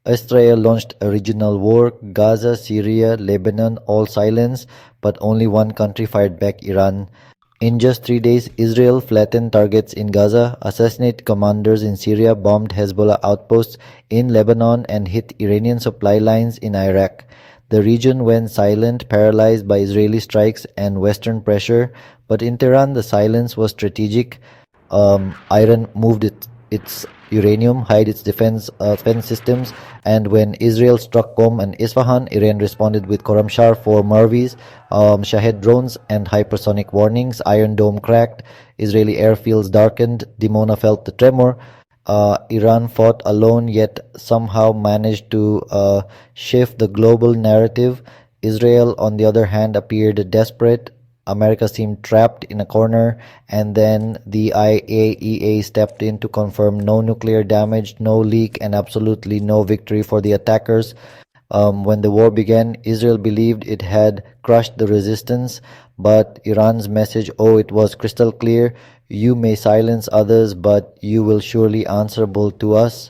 Israel launched a regional war. Gaza, Syria, Lebanon all silence, but only one country fired back, Iran. In just 3 days, Israel flattened targets in Gaza, assassinated commanders in Syria, bombed Hezbollah outposts in Lebanon, and hit Iranian supply lines in Iraq. The region went silent, paralyzed by Israeli strikes and Western pressure, but in Tehran the silence was strategic. Iran moved its uranium, hid its defense systems, and when Israel struck Qom and Isfahan, Iran responded with Khorramshahr 4 Mervis, Shahed drones, and hypersonic warnings. Iron Dome cracked, Israeli airfields darkened, Dimona felt the tremor. Iran fought alone yet somehow managed to shift the global narrative. Israel, on the other hand, appeared desperate. America seemed trapped in a corner, and then the IAEA stepped in to confirm no nuclear damage, no leak, and absolutely no victory for the attackers. When the war began, Israel believed it had crushed the resistance, but Iran's message, it was crystal clear: you may silence others, but you will surely answerable to us.